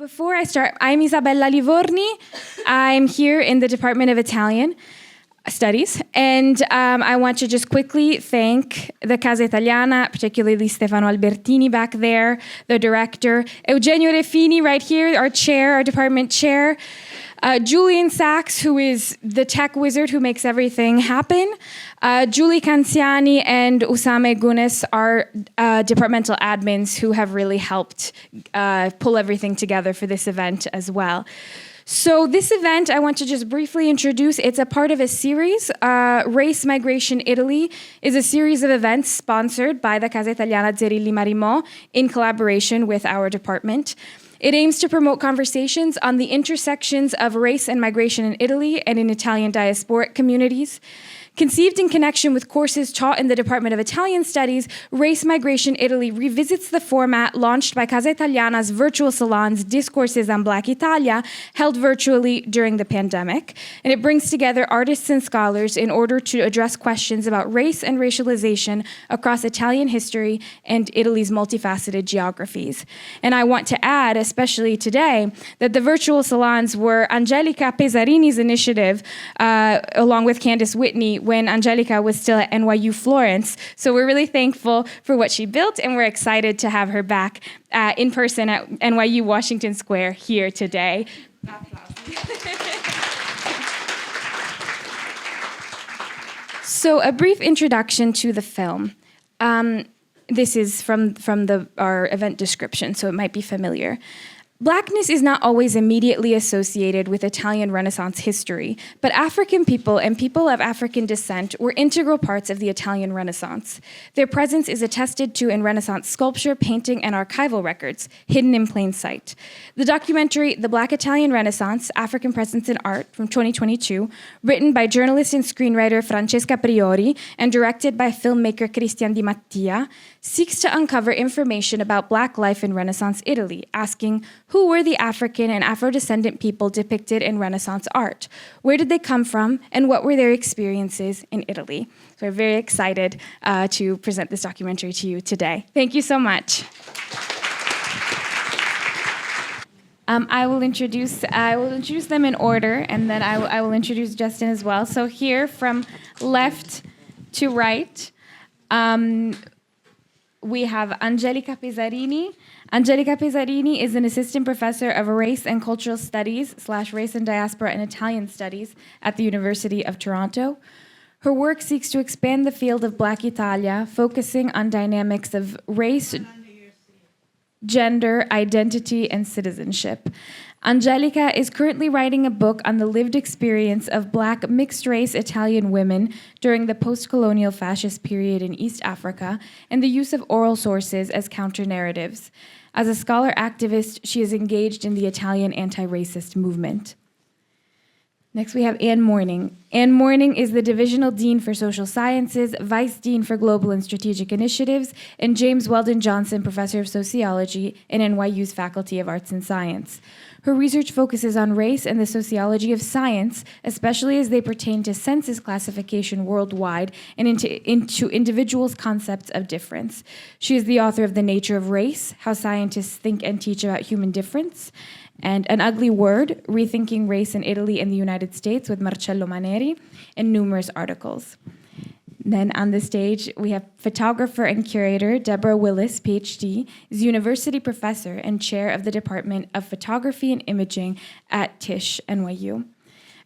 Before I start, I'm Isabella Livorni. I'm here in the Department of Italian Studies, and I want to just quickly thank the Casa Italiana, particularly Stefano Albertini back there, the director, Eugenio Refini right here, our chair, our department chair, Julian Sachs, who is the tech wizard who makes everything happen, Julie Canziani and Usame Gunes are departmental admins who have really helped pull everything together for this event as well. So this event, I want to just briefly introduce, it's a part of a series. Race Migration Italy is a series of events sponsored by the Casa Italiana Zerilli-marimò in collaboration with our department. It aims to promote conversations on the intersections of race and migration in Italy and in Italian diasporic communities. Conceived in connection with courses taught in the Department of Italian Studies, Race Migration Italy revisits the format launched by Casa Italiana's virtual salons Discourses on Black Italia, held virtually during the pandemic. And it brings together artists and scholars in order to address questions about race and racialization across Italian history and Italy's multifaceted geographies. And I want to add, especially today, that the virtual salons were Angelica Pesarini's initiative, along with Candace Whitney, when Angelica was still at NYU Florence. So we're really thankful for what she built, and we're excited to have her back in person at NYU Washington Square here today. So a brief introduction to the film. This is from our event description, so it might be familiar. Blackness is not always immediately associated with Italian Renaissance history, but African people and people of African descent were integral parts of the Italian Renaissance. Their presence is attested to in Renaissance sculpture, painting, and archival records, hidden in plain sight. The documentary, The Black Italian Renaissance, African Presence in Art, from 2022, written by journalist and screenwriter Francesca Priori and directed by filmmaker Cristian Di Mattia, seeks to uncover information about Black life in Renaissance Italy, asking, who were the African and Afro-descendant people depicted in Renaissance art? Where did they come from, and what were their experiences in Italy? So we're very excited to present this documentary to you today. Thank you so much. I will introduce them in order, and then I will introduce Justin as well. So here, from left to right, we have Angelica Pesarini. Angelica Pesarini is an assistant professor of race and cultural studies / race and diaspora and Italian studies at the University of Toronto. Her work seeks to expand the field of Black Italia, focusing on dynamics of race, gender, identity, and citizenship. Angelica is currently writing a book on the lived experience of Black mixed-race Italian women during the post-colonial fascist period in East Africa and the use of oral sources as counter-narratives. As a scholar activist, she is engaged in the Italian anti-racist movement. Next, we have Anne Morning. Anne Morning is the Divisional Dean for Social Sciences, Vice Dean for Global and Strategic Initiatives, and James Weldon Johnson Professor of Sociology in NYU's Faculty of Arts and Science. Her research focuses on race and the sociology of science, especially as they pertain to census classification worldwide and into individuals' concepts of difference. She is the author of The Nature of Race, How Scientists Think and Teach About Human Difference, and An Ugly Word, Rethinking Race in Italy and the United States with Marcello Maneri, and numerous articles. Then on the stage, we have photographer and curator Deborah Willis, PhD, is university professor and chair of the Department of Photography and Imaging at Tisch, NYU.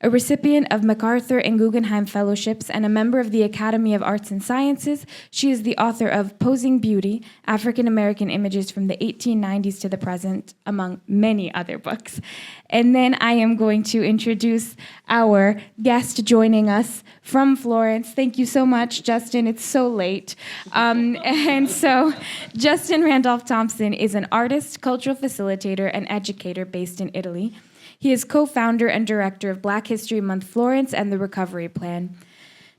A recipient of MacArthur and Guggenheim Fellowships and a member of the Academy of Arts and Sciences, she is the author of Posing Beauty, African American Images from the 1890s to the Present, among many other books. And then I am going to introduce our guest joining us from Florence. Thank you so much, Justin. It's so late. And so Justin Randolph Thompson is an artist, cultural facilitator, and educator based in Italy. He is co-founder and director of Black History Month Florence and the Recovery Plan.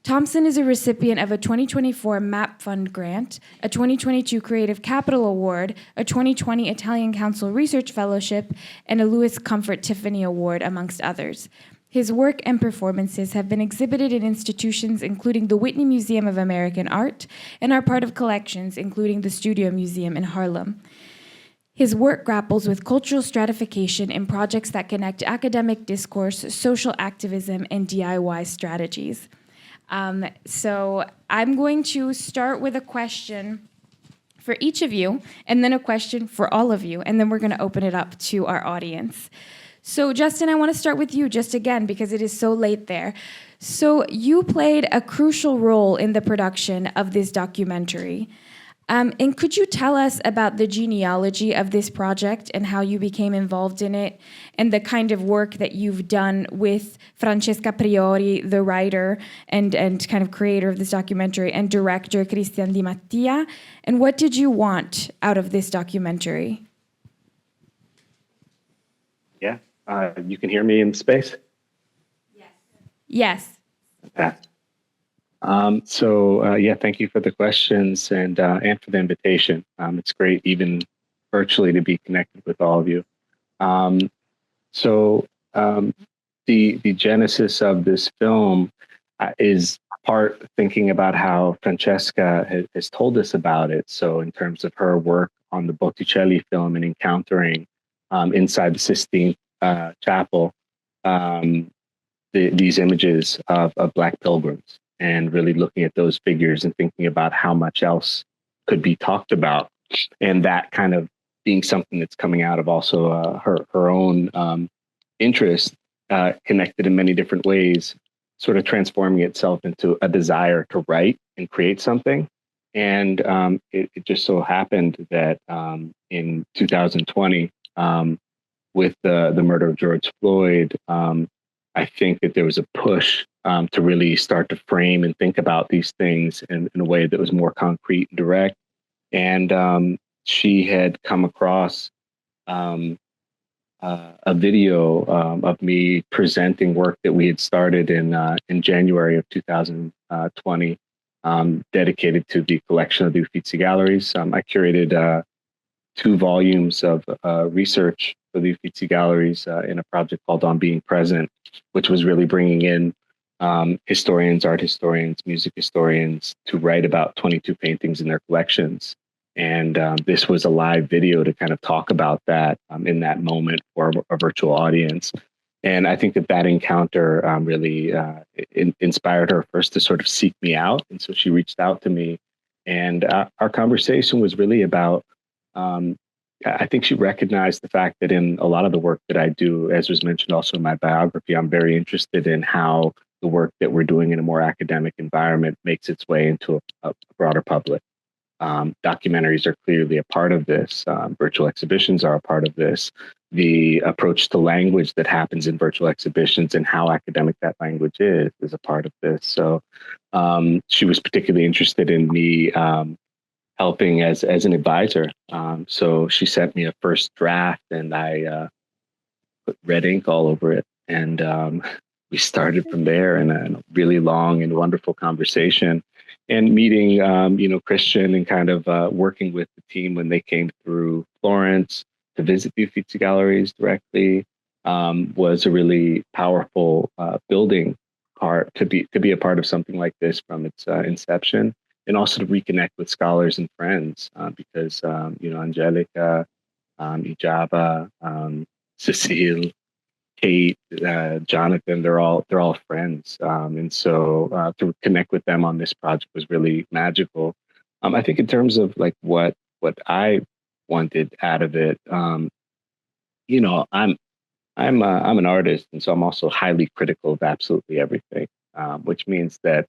Thompson is a recipient of a 2024 MAP Fund grant, a 2022 Creative Capital Award, a 2020 Italian Council Research Fellowship, and a Louis Comfort Tiffany Award, amongst others. His work and performances have been exhibited in institutions including the Whitney Museum of American Art and are part of collections including the Studio Museum in Harlem. His work grapples with cultural stratification in projects that connect academic discourse, social activism, and DIY strategies. So I'm going to start with a question for each of you, and then a question for all of you, and then we're going to open it up to our audience. So Justin, I want to start with you just again because it is so late there. So you played a crucial role in the production of this documentary. And could you tell us about the genealogy of this project and how you became involved in it, and the kind of work that you've done with Francesca Priori, the writer and kind of creator of this documentary, and director Cristian Di Mattia? And what did you want out of this documentary? Yeah, you can hear me in space? Yes. Fantastic. Yeah, thank you for the questions and for the invitation. It's great, even virtually, to be connected with all of you. The genesis of this film is part thinking about how Francesca has told us about it. So in terms of her work on the Botticelli film and encountering inside the Sistine Chapel these images of Black pilgrims, and really looking at those figures and thinking about how much else could be talked about, and that kind of being something that's coming out of also her own interest, connected in many different ways, sort of transforming itself into a desire to write and create something. And it just so happened that in 2020, with the murder of George Floyd, I think that there was a push to really start to frame and think about these things in a way that was more concrete and direct. And she had come across a video of me presenting work that we had started in January of 2020, dedicated to the collection of the Uffizi Galleries. I curated 2 volumes of research for the Uffizi Galleries in a project called On Being Present, which was really bringing in historians, art historians, music historians to write about 22 paintings in their collections. And this was a live video to kind of talk about that in that moment for a virtual audience. And I think that encounter really inspired her first to sort of seek me out. And so she reached out to me, and our conversation was really about, I think she recognized the fact that in a lot of the work that I do, as was mentioned also in my biography, I'm very interested in how the work that we're doing in a more academic environment makes its way into a broader public. Documentaries are clearly a part of this. Virtual exhibitions are a part of this. The approach to language that happens in virtual exhibitions and how academic that language is a part of this. So she was particularly interested in me helping as an advisor. So she sent me a first draft, and I put red ink all over it. And we started from there in a really long and wonderful conversation, and meeting, Cristian, and kind of working with the team when they came through Florence to visit the Uffizi Galleries directly, was a really powerful building part to be a part of something like this from its inception. And also to reconnect with scholars and friends, because Angelica, Ijaba, Cecile, Kate, Jonathan, they're all friends, and so to connect with them on this project was really magical. I think in terms of like what I wanted out of it, I'm an artist, and so I'm also highly critical of absolutely everything, which means that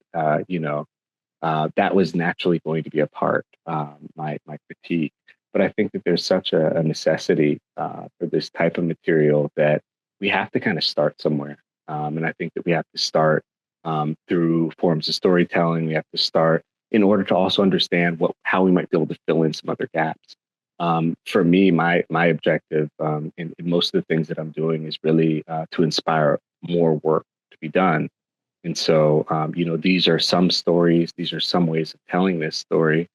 that was naturally going to be a part, my critique. But I think that there's such a necessity for this type of material that we have to kind of start somewhere. And I think that we have to start through forms of storytelling. We have to start in order to also understand how we might be able to fill in some other gaps. For me, my objective in most of the things that I'm doing is really to inspire more work to be done. And so, these are some stories, these are some ways of telling this story.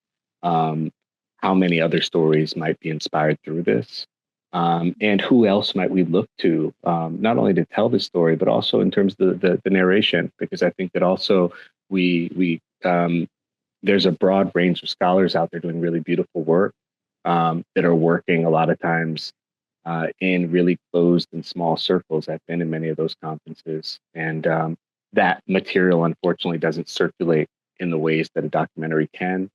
How many other stories might be inspired through this? And who else might we look to, not only to tell the story, but also in terms of the narration? Because I think that also there's a broad range of scholars out there doing really beautiful work. that are working a lot of times in really closed and small circles. I've been in many of those conferences, and that material unfortunately doesn't circulate in the ways that a documentary can.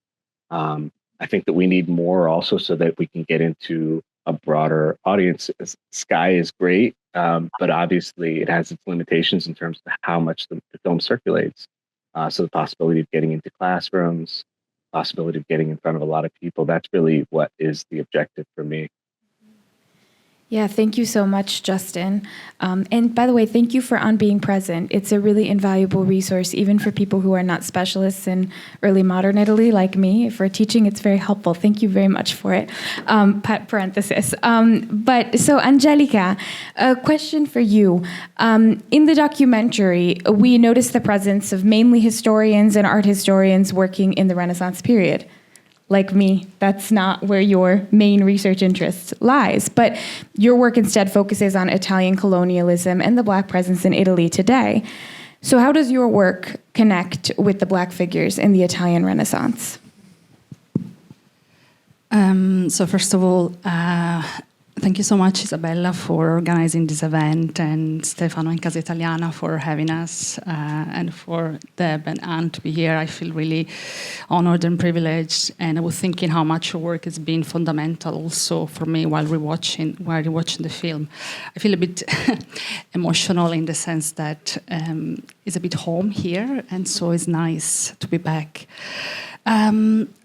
I think that we need more also so that we can get into a broader audience. Sky is great, but obviously it has its limitations in terms of how much the film circulates. So the possibility of getting into classrooms, possibility of getting in front of a lot of people, that's really what is the objective for me. Yeah, thank you so much, Justin. And by the way, thank you for On Being Present. It's a really invaluable resource, even for people who are not specialists in early modern Italy like me. For teaching, it's very helpful. Thank you very much for it. Parenthesis. But so, Angelica, a question for you. In the documentary, we noticed the presence of mainly historians and art historians working in the Renaissance period. Like me, that's not where your main research interest lies. But your work instead focuses on Italian colonialism and the Black presence in Italy today. So how does your work connect with the Black figures in the Italian Renaissance? So first of all, thank you so much, Isabella, for organizing this event, and Stefano and Casa Italiana for having us, and for Deb and Anne to be here. I feel really honored and privileged, and I was thinking how much your work has been fundamental also for me while rewatching the film. I feel a bit emotional in the sense that it's a bit home here, and so it's nice to be back.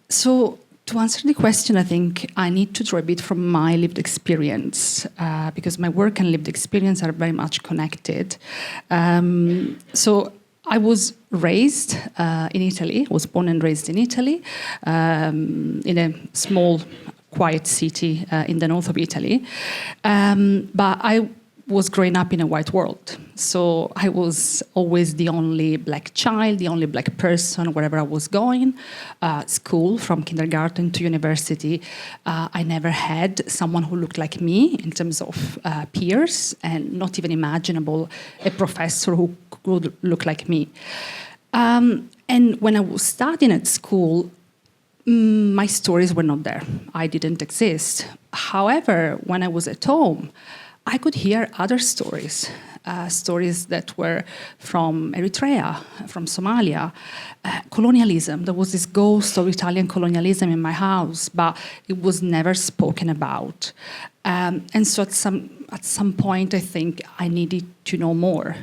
So to answer the question, I think I need to draw a bit from my lived experience, because my work and lived experience are very much connected. So I was raised in Italy, was born and raised in Italy, in a small, quiet city in the north of Italy. But I was growing up in a white world. So I was always the only Black child, the only Black person wherever I was going. School, from kindergarten to university, I never had someone who looked like me in terms of peers, and not even imaginable a professor who could look like me. And when I was studying at school, my stories were not there. I didn't exist. However, when I was at home, I could hear other stories, stories that were from Eritrea, from Somalia, colonialism. There was this ghost of Italian colonialism in my house, but it was never spoken about. And so at some point, I think I needed to know more.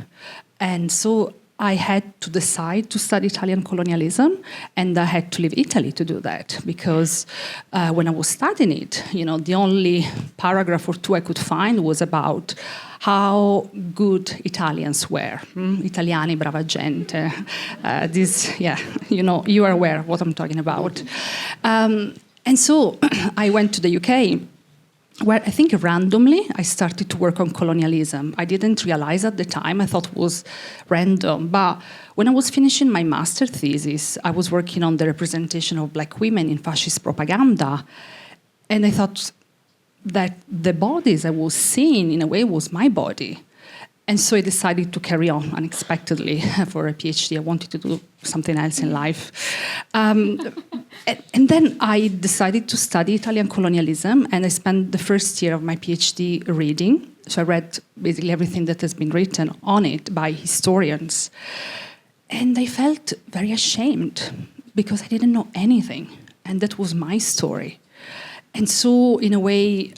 And so I had to decide to study Italian colonialism, and I had to leave Italy to do that, because when I was studying it, the only paragraph or two I could find was about how good Italians were. Italiani, brava gente. You are aware of what I'm talking about. And so I went to the UK, where I think randomly I started to work on colonialism. I didn't realize at the time, I thought it was random. But when I was finishing my master's thesis, I was working on the representation of Black women in fascist propaganda. And I thought that the bodies I was seeing, in a way, was my body. And so I decided to carry on unexpectedly for a PhD. I wanted to do something else in life. And then I decided to study Italian colonialism, and I spent the first year of my PhD reading. So I read basically everything that has been written on it by historians. And I felt very ashamed because I didn't know anything. And that was my story. And so, in a way,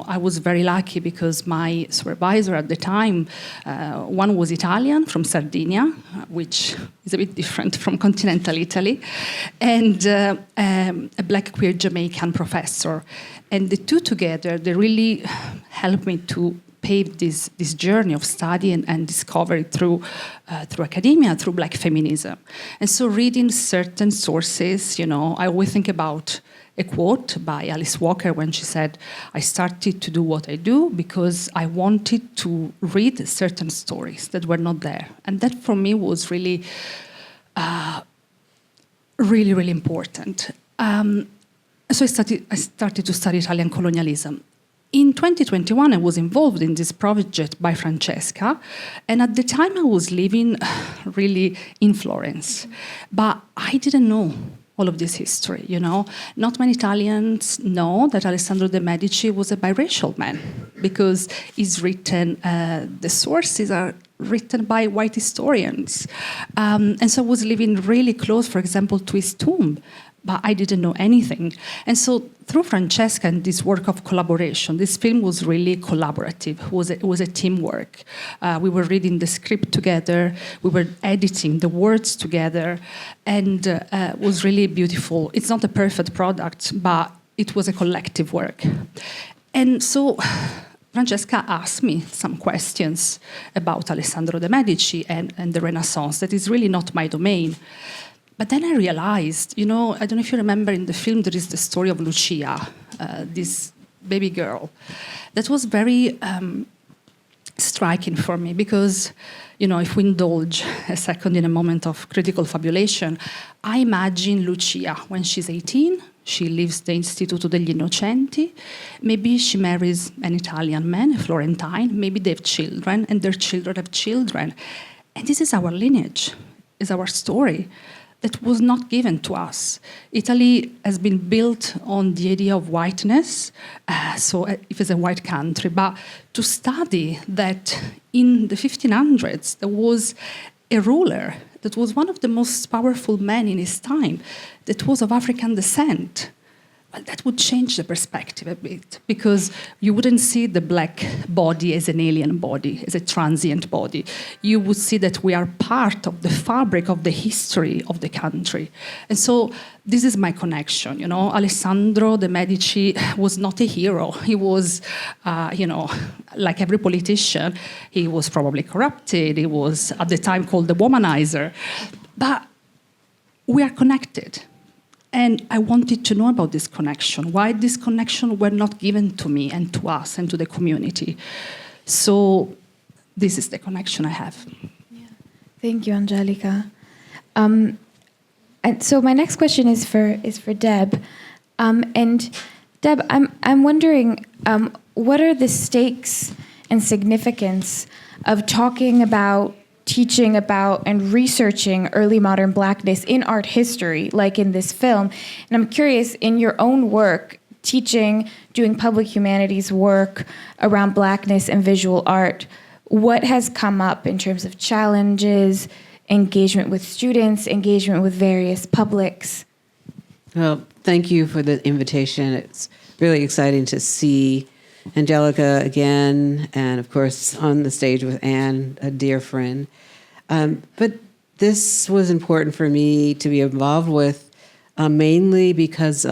I was very lucky because my supervisor at the time, one was Italian from Sardinia, which is a bit different from continental Italy, and a Black queer Jamaican professor. And the two together, they really helped me to pave this journey of study and discovery through academia, through Black feminism. And so reading certain sources, I always think about a quote by Alice Walker when she said, "I started to do what I do because I wanted to read certain stories that were not there." And that for me was really, really, really important. So I started to study Italian colonialism. In 2021, I was involved in this project by Francesca, and at the time I was living really in Florence, but I didn't know all of this history, you know. Not many Italians know that Alessandro de' Medici was a biracial man, because he's written, the sources are written by white historians. And so I was living really close, for example, to his tomb, but I didn't know anything. And so through Francesca and this work of collaboration, this film was really collaborative. It was a teamwork. We were reading the script together, we were editing the words together, and it was really beautiful. It's not a perfect product, but it was a collective work. And so Francesca asked me some questions about Alessandro de' Medici and the Renaissance. That is really not my domain. But then I realized, you know, I don't know if you remember in the film, there is the story of Lucia, this baby girl. That was very striking for me because, you know, if we indulge a second in a moment of critical fabulation, I imagine Lucia when she's 18, she leaves the Istituto degli Innocenti, maybe she marries an Italian man, a Florentine, maybe they have children, and their children have children. And this is our lineage, is our story. That was not given to us. Italy has been built on the idea of whiteness, so if it's a white country, but to study that in the 1500s there was a ruler that was one of the most powerful men in his time, that was of African descent. Well, that would change the perspective a bit, because you wouldn't see the black body as an alien body, as a transient body. You would see that we are part of the fabric of the history of the country. And so this is my connection, you know. Alessandro de' Medici was not a hero. He was, you know, like every politician, he was probably corrupted. He was, at the time, called the womanizer. But we are connected. And I wanted to know about this connection, why this connection were not given to me and to us and to the community. So this is the connection I have. Yeah. Thank you, Angelica. And so my next question is for Deb. And Deb, I'm wondering, what are the stakes and significance of talking about, teaching about, and researching early modern Blackness in art history, like in this film? And I'm curious, in your own work, teaching, doing public humanities work around Blackness and visual art, what has come up in terms of challenges, engagement with students, engagement with various publics? Well, thank you for the invitation. It's really exciting to see Angelica again, and of course on the stage with Anne, a dear friend. But this was important for me to be involved with, mainly because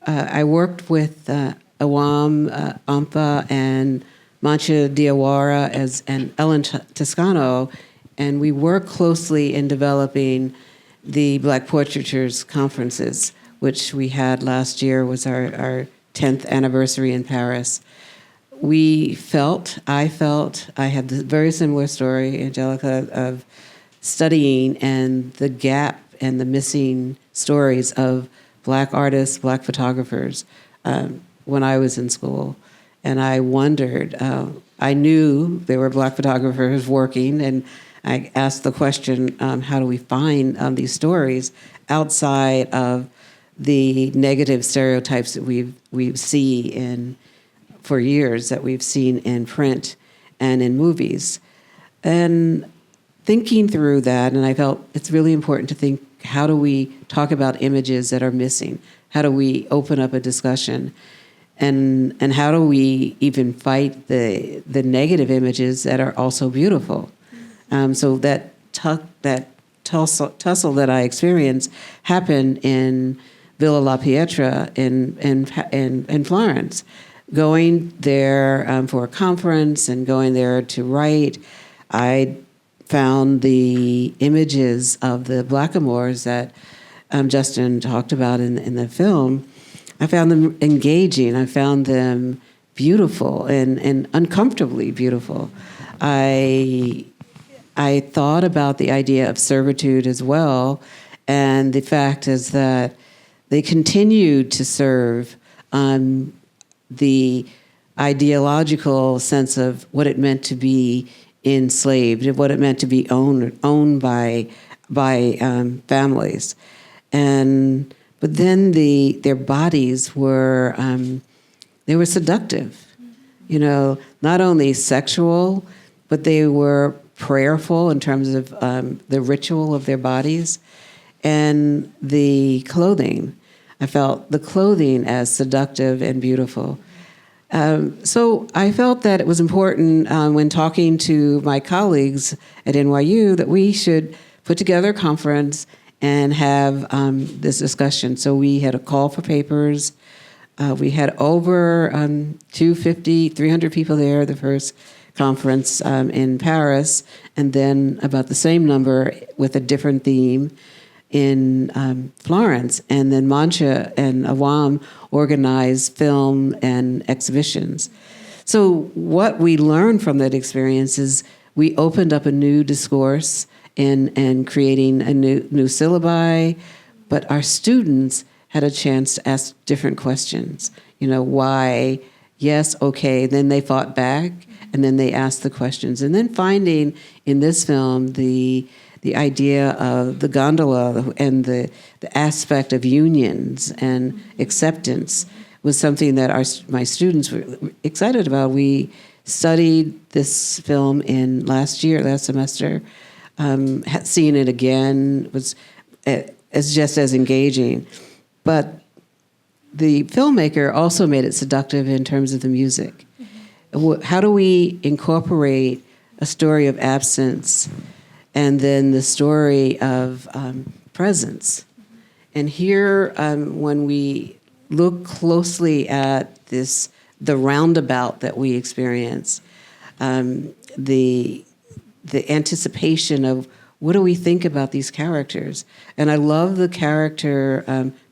I worked with Awam, Ampa, and Mancha Diawara and Ellen Toscano, and we worked closely in developing the Black Portraitures conferences, which we had last year, was our 10th anniversary in Paris. I had this very similar story, Angelica, of studying and the gap and the missing stories of Black artists, Black photographers when I was in school. And I wondered, I knew there were Black photographers working, and I asked the question, how do we find these stories outside of the negative stereotypes that we've seen for years, that we've seen in print and in movies. And thinking through that, and I felt it's really important to think, how do we talk about images that are missing? How do we open up a discussion? And how do we even fight the negative images that are also beautiful? So that tussle that I experienced happened in Villa La Pietra in Florence. Going there for a conference and going there to write, I found the images of the blackamoors that Justin talked about in the film. I found them engaging. I found them beautiful and uncomfortably beautiful. I thought about the idea of servitude as well, and the fact is that they continued to serve the ideological sense of what it meant to be enslaved, what it meant to be owned by families. But then their bodies were they were seductive, not only sexual, but they were prayerful in terms of the ritual of their bodies, and the clothing. I felt the clothing as seductive and beautiful. So I felt that it was important when talking to my colleagues at NYU that we should put together a conference and have this discussion. So we had a call for papers. We had over 250, 300 people there, the first conference in Paris, and then about the same number with a different theme in Florence. And then Mancha and Awam organized film and exhibitions. So what we learned from that experience is we opened up a new discourse in creating a new syllabi, but our students had a chance to ask different questions. Why? Yes, okay. Then they fought back, and then they asked the questions. And then finding in this film the idea of the gondola and the aspect of unions and acceptance was something that my students were excited about. We studied this film last semester. Had seen it again, was as just as engaging. But the filmmaker also made it seductive in terms of the music. Mm-hmm. How do we incorporate a story of absence and then the story of presence? And here, when we look closely at the roundabout that we experience, the anticipation of what do we think about these characters. And I love the character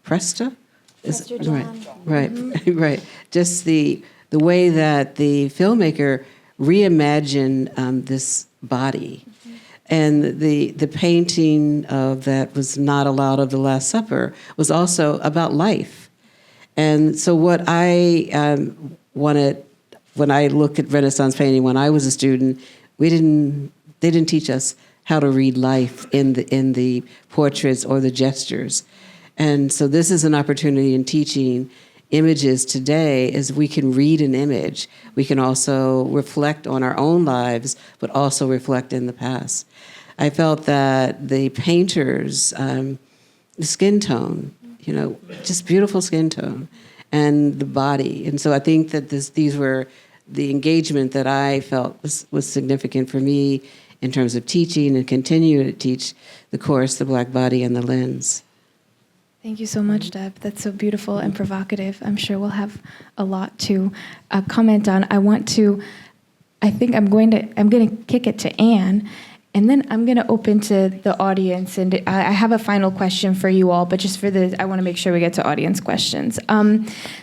Presta. Prester John. Right, mm-hmm. Right. Just the way that the filmmaker reimagined this body. Mm-hmm. And the painting of that was not allowed of the Last Supper was also about life. And so what I wanted, when I look at Renaissance painting, when I was a student, they didn't teach us how to read life in the portraits or the gestures. And so this is an opportunity in teaching images today is we can read an image. We can also reflect on our own lives, but also reflect in the past. I felt that the painters, the skin tone, just beautiful skin tone, and the body. And so I think that these were the engagement that I felt was significant for me in terms of teaching and continue to teach the course, The Black Body and the Lens. Thank you so much, Deb. That's so beautiful and provocative. I'm sure we'll have a lot to comment on. I think I'm going to kick it to Anne, and then I'm going to open to the audience. And I have a final question for you all, but just I want to make sure we get to audience questions.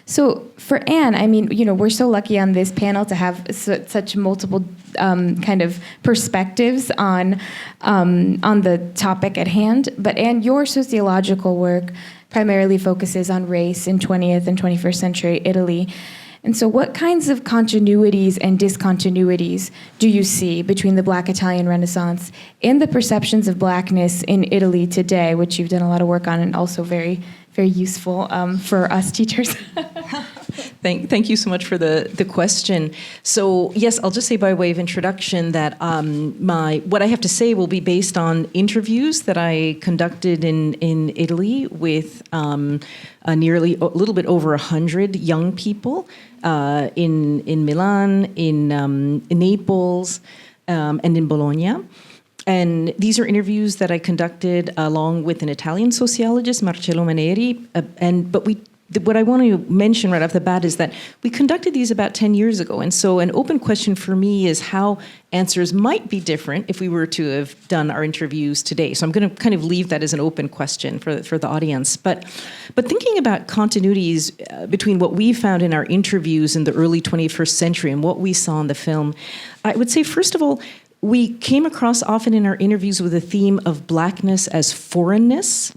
So for Anne, we're so lucky on this panel to have such multiple kind of perspectives on the topic at hand. But Anne, your sociological work primarily focuses on race in 20th and 21st century Italy. And so what kinds of continuities and discontinuities do you see between the Black Italian Renaissance and the perceptions of Blackness in Italy today, which you've done a lot of work on and also very, very useful for us teachers? Thank you so much for the question. So yes, I'll just say by way of introduction that what I have to say will be based on interviews that I conducted in Italy with nearly a little bit over 100 young people in Milan, in Naples, and in Bologna. And these are interviews that I conducted along with an Italian sociologist, Marcello Maneri, what I want to mention right off the bat is that we conducted these about 10 years ago. And so an open question for me is how answers might be different if we were to have done our interviews today. So I'm going to kind of leave that as an open question for the audience. But thinking about continuities between what we found in our interviews in the early 21st century and what we saw in the film, I would say, first of all, we came across often in our interviews with a theme of Blackness as foreignness.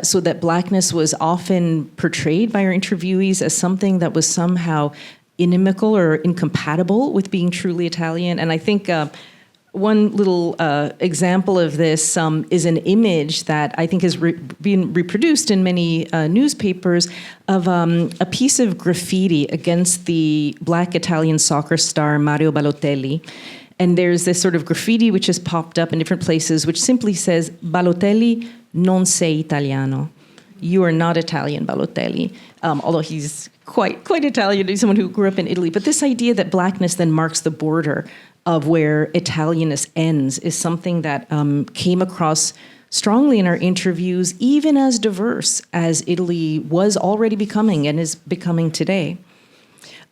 So that Blackness was often portrayed by our interviewees as something that was somehow inimical or incompatible with being truly Italian. And I think one little example of this is an image that I think has been reproduced in many newspapers of a piece of graffiti against the Black Italian soccer star Mario Balotelli. And there's this sort of graffiti which has popped up in different places, which simply says, Balotelli non sei italiano. You are not Italian, Balotelli. Although he's quite Italian. He's someone who grew up in Italy. But this idea that Blackness then marks the border of where Italianness ends is something that came across strongly in our interviews, even as diverse as Italy was already becoming and is becoming today.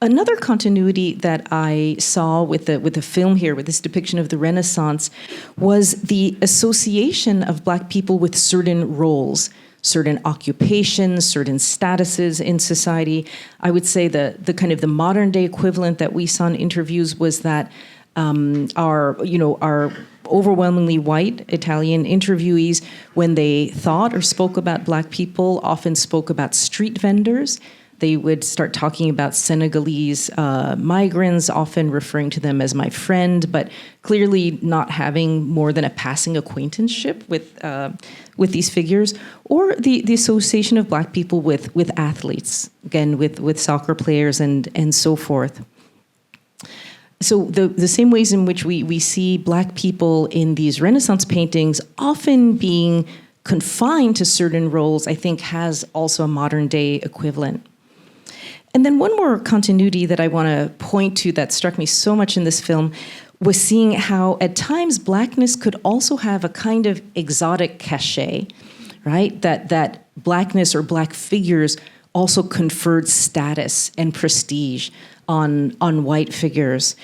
Another continuity that I saw with the film here, with this depiction of the Renaissance, was the association of Black people with certain roles, certain occupations, certain statuses in society. I would say the kind of the modern day equivalent that we saw in interviews was that our overwhelmingly white Italian interviewees, when they thought or spoke about Black people, often spoke about street vendors. They would start talking about Senegalese migrants, often referring to them as my friend, but clearly not having more than a passing acquaintanceship with these figures, or the association of Black people with athletes, again, with soccer players and so forth. So the same ways in which we see Black people in these Renaissance paintings often being confined to certain roles, I think has also a modern day equivalent. And then one more continuity that I want to point to that struck me so much in this film was seeing how at times Blackness could also have a kind of exotic cachet, right? That Blackness or Black figures also conferred status and prestige on white figures.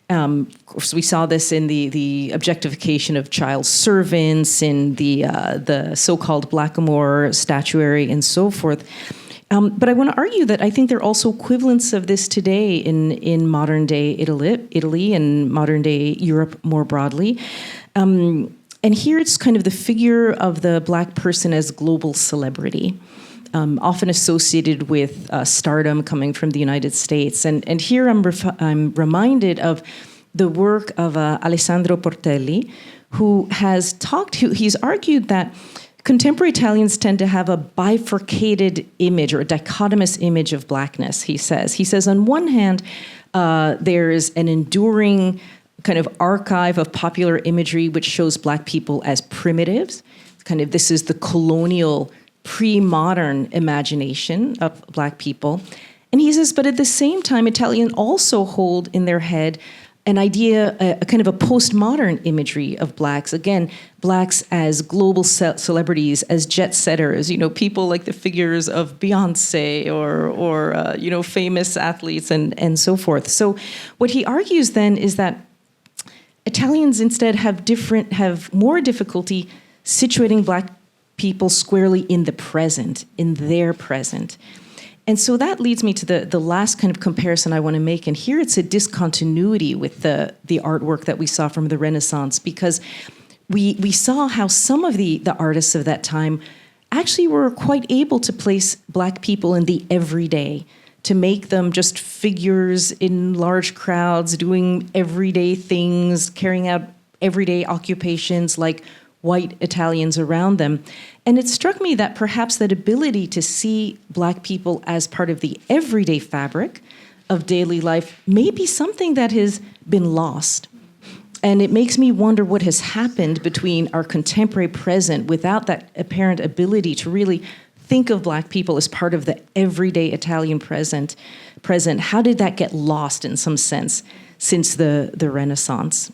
Of course, we saw this in the objectification of child servants, in the so-called blackamoor statuary, and so forth. But I want to argue that I think there are also equivalents of this today in modern day Italy and modern day Europe more broadly. And here it's kind of the figure of the Black person as global celebrity, often associated with stardom coming from the United States. And here I'm reminded of the work of Alessandro Portelli, who has he's argued that contemporary Italians tend to have a bifurcated image or a dichotomous image of Blackness, he says. He says, on one hand, there's an enduring kind of archive of popular imagery which shows Black people as primitives. Kind of this is the colonial, pre-modern imagination of Black people. And he says, but at the same time, Italians also hold in their head an idea, a kind of a postmodern imagery of Blacks. Again, Blacks as global celebrities, as jet setters, people like the figures of Beyonce or famous athletes and so forth. So what he argues then is that Italians instead have more difficulty situating Black people squarely in the present, in their present. And so that leads me to the last kind of comparison I want to make. And here it's a discontinuity with the artwork that we saw from the Renaissance, because we saw how some of the artists of that time actually were quite able to place Black people in the everyday, to make them just figures in large crowds, doing everyday things, carrying out everyday occupations like white Italians around them. And it struck me that perhaps that ability to see Black people as part of the everyday fabric of daily life may be something that has been lost. And it makes me wonder what has happened between our contemporary present without that apparent ability to really think of Black people as part of the everyday Italian present. How did that get lost in some sense since the Renaissance?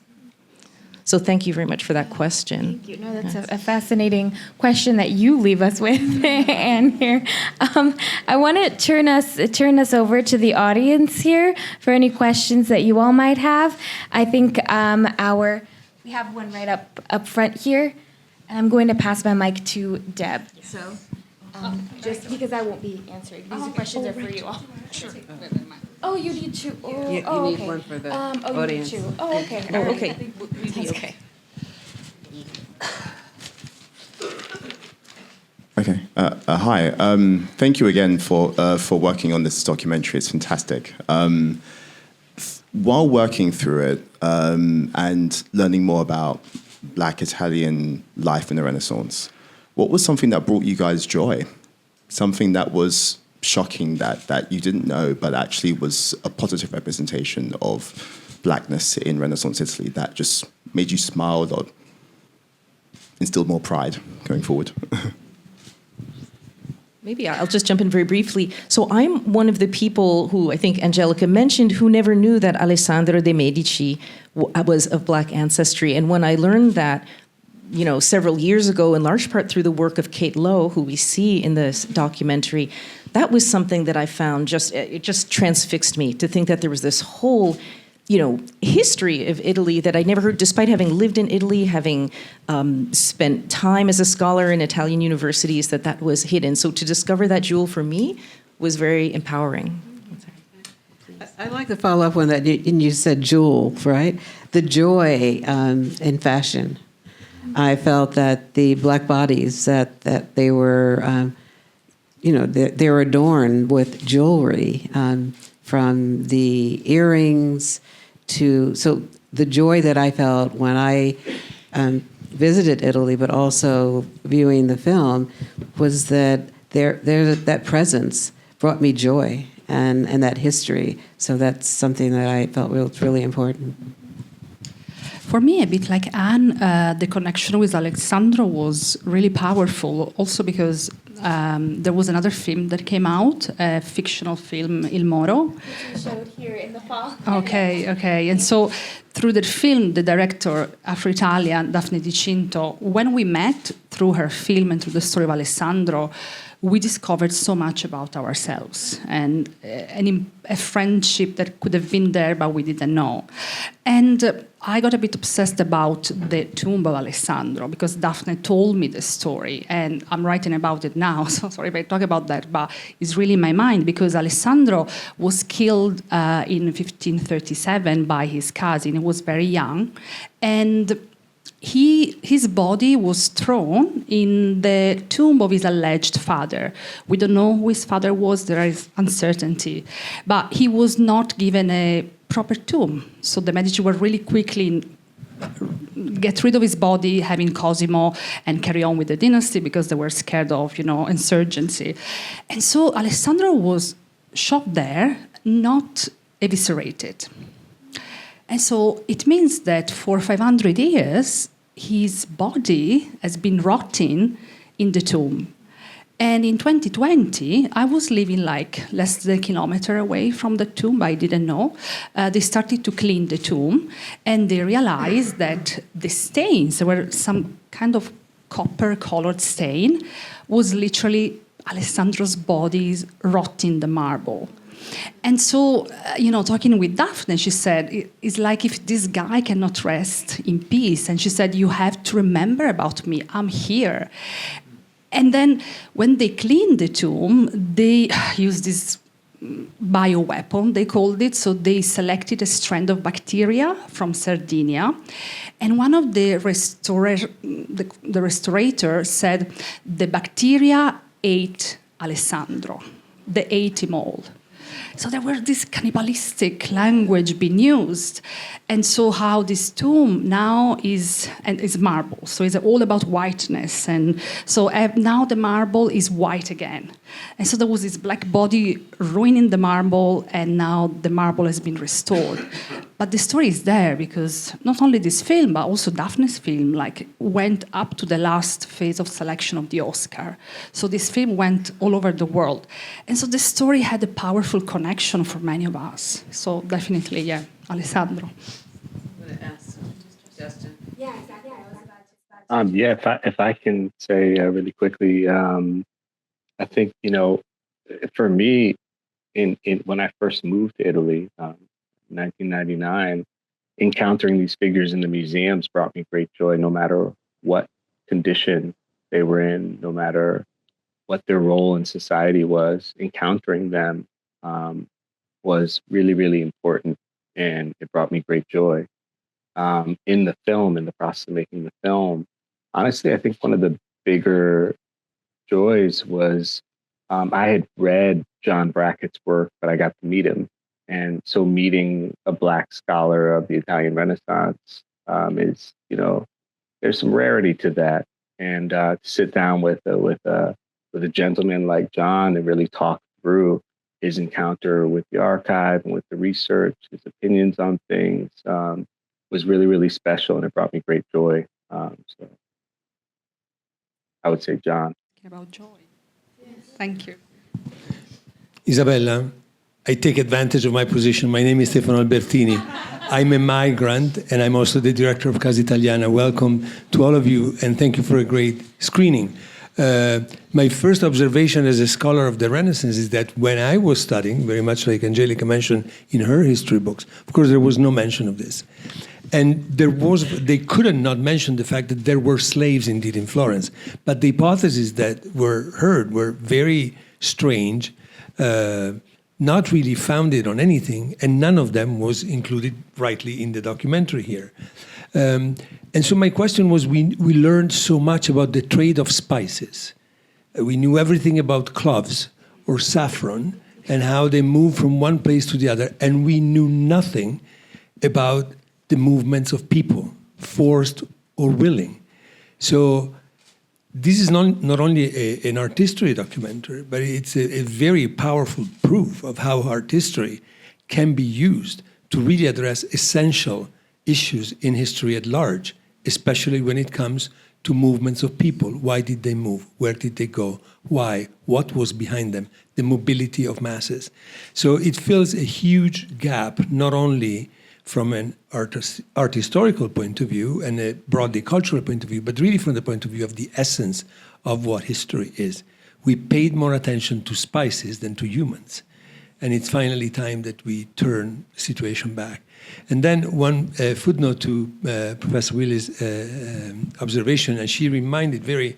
So thank you very much for that question. Thank you. No, that's a fascinating question that you leave us with, Anne, here. I want to turn us over to the audience here for any questions that you all might have. I think we have one right up front here, and I'm going to pass my mic to Deb. So just because I won't be answering. These questions are for you all. Sure. Oh, you need two. Oh, you okay. need one for the audience. You need two. Oh, okay. Oh, All right. okay. That's okay. Okay. Hi. Thank you again for working on this documentary. It's fantastic. while working through it and learning more about Black Italian life in the Renaissance, what was something that brought you guys joy? Something that was shocking that you didn't know, but actually was a positive representation of Blackness in Renaissance Italy that just made you smile or instilled more pride going forward? Maybe I'll just jump in very briefly. So I'm one of the people who I think Angelica mentioned who never knew that Alessandro de' Medici was of Black ancestry. And when I learned that, several years ago, in large part through the work of Kate Lowe, who we see in this documentary, that was something that I found it just transfixed me to think that there was this whole history of Italy that I never heard, despite having lived in Italy, having spent time as a scholar in Italian universities, that was hidden. So to discover that jewel for me was very empowering. I'd like to follow up on that. You said jewel, right? The joy in fashion. I felt that the Black bodies, that they were, they were adorned with jewelry, from the earrings so the joy that I felt when I visited Italy, but also viewing the film, was that that presence brought me joy and that history. So that's something that I felt was really important. For me, a bit like Anne, the connection with Alessandro was really powerful, also because there was another film that came out, a fictional film, Il Moro. Which we showed here in the fall. Okay. And so through the film, the director, Afro-Italian, Daphne Di Cinto, when we met through her film and through the story of Alessandro, we discovered so much about ourselves and a friendship that could have been there, but we didn't know. And I got a bit obsessed about the tomb of Alessandro because Daphne told me the story, and I'm writing about it now, so sorry if I talk about that, but it's really in my mind because Alessandro was killed in 1537 by his cousin. He was very young, and his body was thrown in the tomb of his alleged father. We don't know who his father was, there is uncertainty. But he was not given a proper tomb. So the Medici were really quickly get rid of his body, having Cosimo, and carry on with the dynasty because they were scared of, insurgency. And so Alessandro was shot there, not eviscerated. And so it means that for 500 years, his body has been rotting in the tomb. And in 2020, I was living less than a kilometer away from the tomb. I didn't know. They started to clean the tomb, and they realized that the stains, there were some kind of copper-colored stain, was literally Alessandro's body rotting the marble. And so, talking with Daphne, she said, it's like if this guy cannot rest in peace. And she said, you have to remember about me. I'm here. And then when they cleaned the tomb, they used this bioweapon, they called it. So they selected a strand of bacteria from Sardinia. And one of the restorator said, the bacteria ate Alessandro. They ate him all. So there were this cannibalistic language being used. And so how this tomb now is marble. So it's all about whiteness. And so now the marble is white again. And so there was this black body ruining the marble, and now the marble has been restored. But the story is there because not only this film, but also Daphne's film, went up to the last phase of selection of the Oscar. So this film went all over the world. And so the story had a powerful connection for many of us. So definitely, yeah, Alessandro. I'm going to ask Justin. Yeah, exactly. I was about to If I can say really quickly, I think, for me, in when I first moved to Italy, 1999, encountering these figures in the museums brought me great joy, no matter what condition they were in, no matter what their role in society was. Encountering them was really, really important, and it brought me great joy. In the film, in the process of making the film, honestly, I think one of the bigger joys was I had read John Brackett's work, but I got to meet him And so meeting a Black scholar of the Italian Renaissance is, there's some rarity to that. And to sit down with a gentleman like John and really talk through his encounter with the archive and with the research, his opinions on things, was really, really special, and it brought me great joy. So I would say John. About joy. Yes. Thank you. Isabella, I take advantage of my position. My name is Stefano Albertini. I'm a migrant, and I'm also the director of Casa Italiana. Welcome to all of you, and thank you for a great screening. My first observation as a scholar of the Renaissance is that when I was studying, very much like Angelica mentioned in her history books, of course there was no mention of this. And they couldn't not mention the fact that there were slaves indeed in Florence. But the hypotheses that were heard were very strange, not really founded on anything, and none of them was included rightly in the documentary here. And so my question was, we learned so much about the trade of spices. We knew everything about cloves or saffron and how they move from one place to the other, and we knew nothing about the movements of people, forced or willing. So this is not only an art history documentary, but it's a very powerful proof of how art history can be used to really address essential issues in history at large, especially when it comes to movements of people. Why did they move? Where did they go? Why? What was behind them? The mobility of masses. So it fills a huge gap, not only from an art historical point of view and a broadly cultural point of view, but really from the point of view of the essence of what history is. We paid more attention to spices than to humans. And it's finally time that we turn the situation back. And then one footnote to Professor Willis' observation, and she reminded very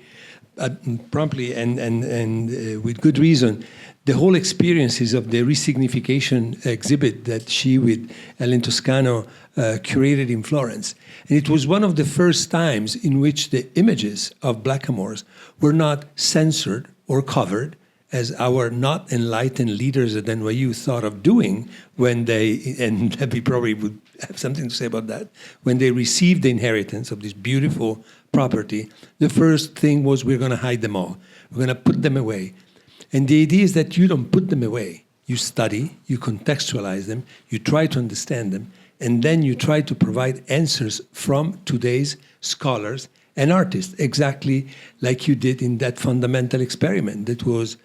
promptly and with good reason, the whole experiences of the resignification exhibit that she with Ellen Toscano curated in Florence. And it was one of the first times in which the images of blackamoors were not censored or covered, as our not enlightened leaders at NYU thought of doing when they, and Debbie probably would have something to say about that, when they received the inheritance of this beautiful property, the first thing was, we're going to hide them all. We're going to put them away. And the idea is that you don't put them away. You study, you contextualize them, you try to understand them, and then you try to provide answers from today's scholars and artists, exactly like you did in that fundamental experiment that was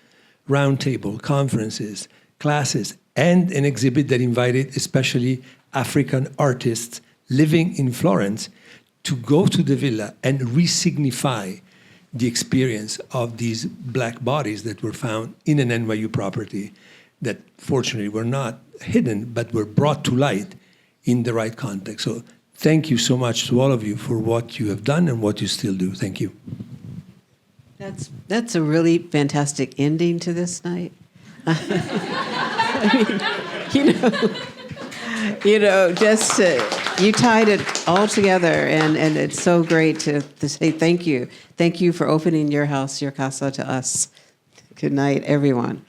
roundtable, conferences, classes, and an exhibit that invited especially African artists living in Florence to go to the villa and re-signify the experience of these black bodies that were found in an NYU property that fortunately were not hidden, but were brought to light in the right context. So thank you so much to all of you for what you have done and what you still do. Thank you. That's a really fantastic ending to this night. I mean, just you tied it all together, and it's so great to say thank you. Thank you for opening your house, your casa, to us. Good night, everyone.